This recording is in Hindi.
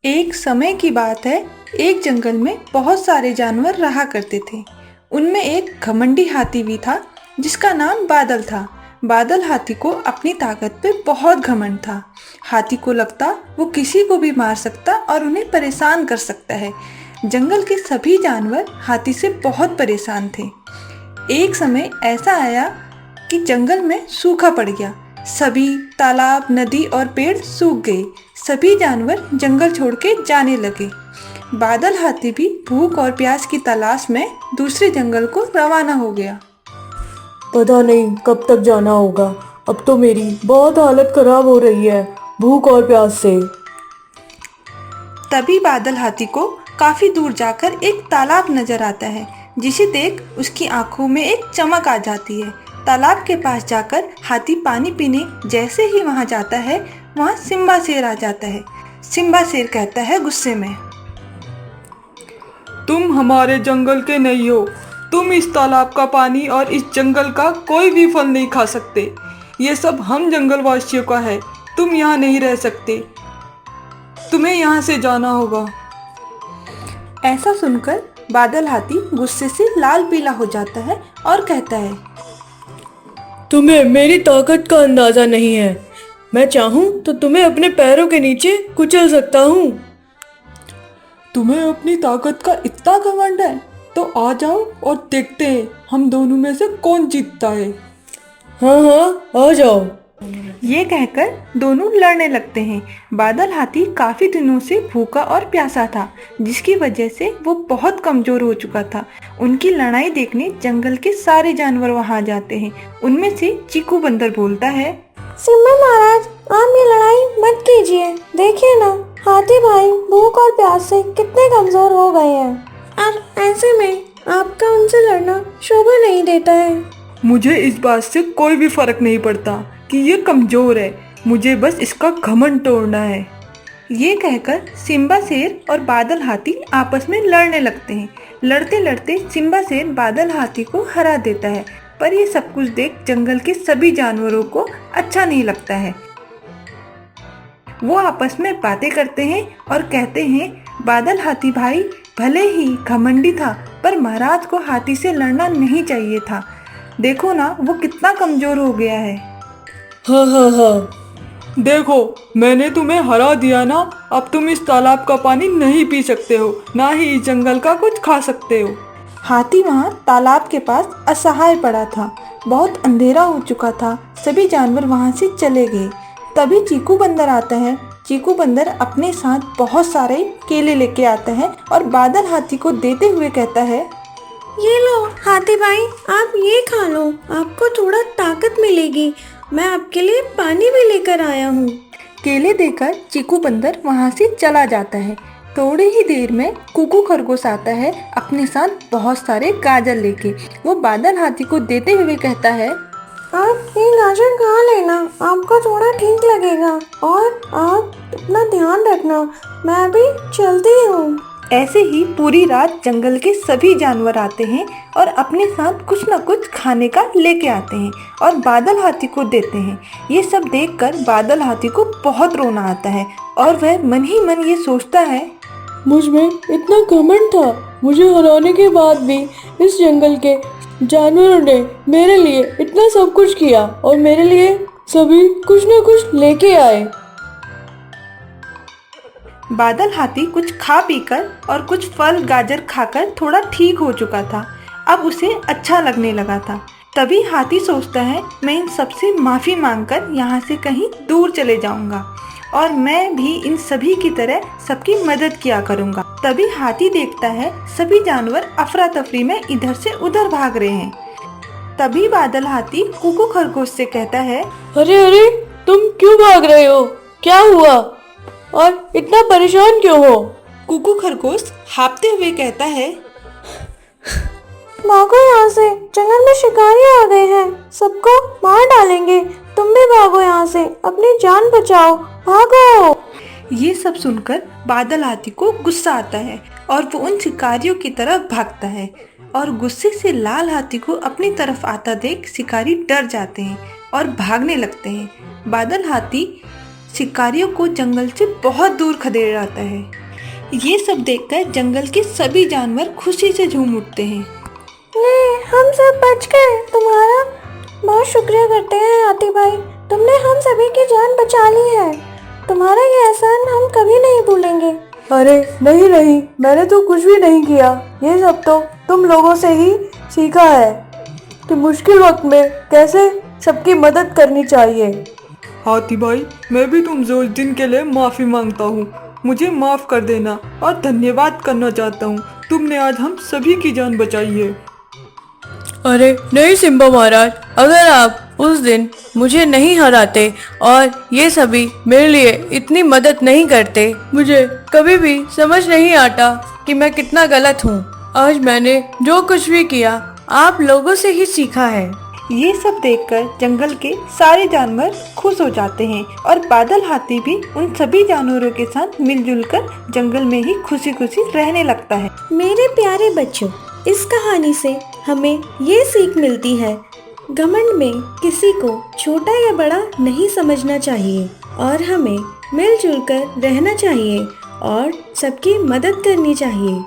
एक समय की बात है। एक जंगल में बहुत सारे जानवर रहा करते थे। उनमें एक घमंडी हाथी भी था जिसका नाम बादल था। बादल हाथी को अपनी ताकत पे बहुत घमंड था। हाथी को लगता वो किसी को भी मार सकता और उन्हें परेशान कर सकता है। जंगल के सभी जानवर हाथी से बहुत परेशान थे। एक समय ऐसा आया कि जंगल में सूखा पड़ गया। सभी तालाब, नदी और पेड़ सूख गए। सभी जानवर जंगल छोड़ के जाने लगे। बादल हाथी भी भूख और प्यास की तलाश में दूसरे जंगल को रवाना हो गया। पता नहीं कब तक जाना होगा। अब तो मेरी बहुत हालत खराब हो रही है भूख और प्यास से। तभी बादल हाथी को काफी दूर जाकर एक तालाब नजर आता है, जिसे देख उसकी आंखों में एक चमक आ जाती है। तालाब के पास जाकर हाथी पानी पीने जैसे ही वहां जाता है, वहां सिम्बा शेर आ जाता है। सिम्बा शेर कहता है गुस्से में, तुम हमारे जंगल के नहीं हो। तुम इस तालाब का पानी और इस जंगल का कोई भी फल नहीं खा सकते। ये सब हम जंगल वासियों का है। तुम यहाँ नहीं रह सकते। तुम्हें यहाँ से जाना होगा। ऐसा सुनकर बादल हाथी गुस्से से लाल पीला हो जाता है और कहता है, तुम्हें मेरी ताकत का अंदाजा नहीं है। मैं चाहूँ तो तुम्हें अपने पैरों के नीचे कुचल सकता हूँ। तुम्हें अपनी ताकत का इतना घमंड है तो आ जाओ और देखते हैं हम दोनों में से कौन जीतता है। हाँ हाँ, आ जाओ। ये कहकर दोनों लड़ने लगते हैं। बादल हाथी काफी दिनों से भूखा और प्यासा था, जिसकी वजह से वो बहुत कमजोर हो चुका था। उनकी लड़ाई देखने जंगल के सारे जानवर वहां जाते हैं। उनमें से चीकू बंदर बोलता है, सिम्बा महाराज, आप ये लड़ाई मत कीजिए। देखिए ना, हाथी भाई भूख और प्यास से कितने कमजोर हो गए हैं और ऐसे में आपका उनसे लड़ना शोभा नहीं देता है। मुझे इस बात से कोई भी फर्क नहीं पड़ता कि ये कमजोर है। मुझे बस इसका घमंड तोड़ना है। ये कहकर सिम्बा शेर और बादल हाथी आपस में लड़ने लगते हैं। लड़ते लड़ते सिम्बा शेर बादल हाथी को हरा देता है, पर ये सब कुछ देख जंगल के सभी जानवरों को अच्छा नहीं लगता है। वो आपस में बातें करते हैं और कहते हैं, बादल हाथी भाई भले ही घमंडी था, पर महाराज को हाथी से लड़ना नहीं चाहिए था। देखो ना, वो कितना कमजोर हो गया है। हाँ हाँ हाँ, देखो, मैंने तुम्हें हरा दिया ना। अब तुम इस तालाब का पानी नहीं पी सकते हो, ना ही इस जंगल का कुछ खा सकते हो। हाथी वहाँ तालाब के पास असहाय पड़ा था। बहुत अंधेरा हो चुका था। सभी जानवर वहाँ से चले गए। तभी चीकू बंदर आता है। चीकू बंदर अपने साथ बहुत सारे केले लेके आता है और बादल हाथी को देते हुए कहता है, ये लो हाथी भाई, आप ये खा लो, आपको थोड़ा ताकत मिलेगी। मैं आपके लिए पानी भी लेकर आया हूँ। केले देकर चीकू बंदर वहाँ से चला जाता है। थोड़ी ही देर में कुकू खरगोश आता है अपने साथ बहुत सारे गाजर लेके। वो बादल हाथी को देते हुए कहता है, आप ये गाजर खा लेना, आपको थोड़ा ठीक लगेगा और आप अपना ध्यान रखना। मैं भी चलती हूँ। ऐसे ही पूरी रात जंगल के सभी जानवर आते हैं और अपने साथ कुछ न कुछ खाने का लेके आते हैं और बादल हाथी को देते हैं। ये सब देखकर बादल हाथी को बहुत रोना आता है और वह मन ही मन ये सोचता है, मुझ में इतना घमंड था। मुझे हराने के बाद भी इस जंगल के जानवरों ने मेरे लिए इतना सब कुछ किया और मेरे लिए सभी कुछ न कुछ लेके आए। बादल हाथी कुछ खा पीकर और कुछ फल गाजर खाकर थोड़ा ठीक हो चुका था। अब उसे अच्छा लगने लगा था। तभी हाथी सोचता है, मैं इन सबसे माफ़ी मांगकर यहाँ से कहीं दूर चले जाऊँगा और मैं भी इन सभी की तरह सबकी मदद किया करूँगा। तभी हाथी देखता है सभी जानवर अफरा तफरी में इधर से उधर भाग रहे हैं। तभी बादल हाथी कुकू खरगोश से कहता है, अरे अरे, तुम क्यों भाग रहे हो? क्या हुआ और इतना परेशान क्यों हो? कुकू खरगोश हाँफते हुए कहता है, भागो यहाँ से, जंगल में शिकारी आ गए हैं, सबको मार डालेंगे। तुम भी भागो यहाँ से, अपनी जान बचाओ, भागो। ये सब सुनकर बादल हाथी को गुस्सा आता है और वो उन शिकारियों की तरफ भागता है और गुस्से से लाल हाथी को अपनी तरफ आता देख शिकारी डर जाते हैं और भागने लगते हैं। बादल हाथी शिकारियों को जंगल से बहुत दूर खदेड़ आता है। ये सब देखकर जंगल के सभी जानवर खुशी से झूम उठते हैं। ले, हम सब बच गए। तुम्हारा बहुत शुक्रिया करते हैं हाथी भाई, तुमने हम सभी की जान बचा ली है। तुम्हारा ये एहसान हम कभी नहीं भूलेंगे। अरे नहीं नहीं, मैंने तो कुछ भी नहीं किया। ये सब तो तुम लोगों से ही सीखा है कि मुश्किल वक्त में कैसे सबकी मदद करनी चाहिए। हाथी भाई, मैं भी तुमसे उस दिन के लिए माफ़ी मांगता हूँ। मुझे माफ़ कर देना और धन्यवाद करना चाहता हूँ। तुमने आज हम सभी की जान बचाई है। अरे नहीं सिम्बा महाराज, अगर आप उस दिन मुझे नहीं हराते और ये सभी मेरे लिए इतनी मदद नहीं करते, मुझे कभी भी समझ नहीं आता कि मैं कितना गलत हूँ। आज मैंने जो कुछ भी किया आप लोगों से ही सीखा है। ये सब देखकर जंगल के सारे जानवर खुश हो जाते हैं और बादल हाथी भी उन सभी जानवरों के साथ मिलजुल कर जंगल में ही खुशी खुशी रहने लगता है। मेरे प्यारे बच्चों, इस कहानी से हमें ये सीख मिलती है, घमंड में किसी को छोटा या बड़ा नहीं समझना चाहिए और हमें मिलजुल कर रहना चाहिए और सबकी मदद करनी चाहिए।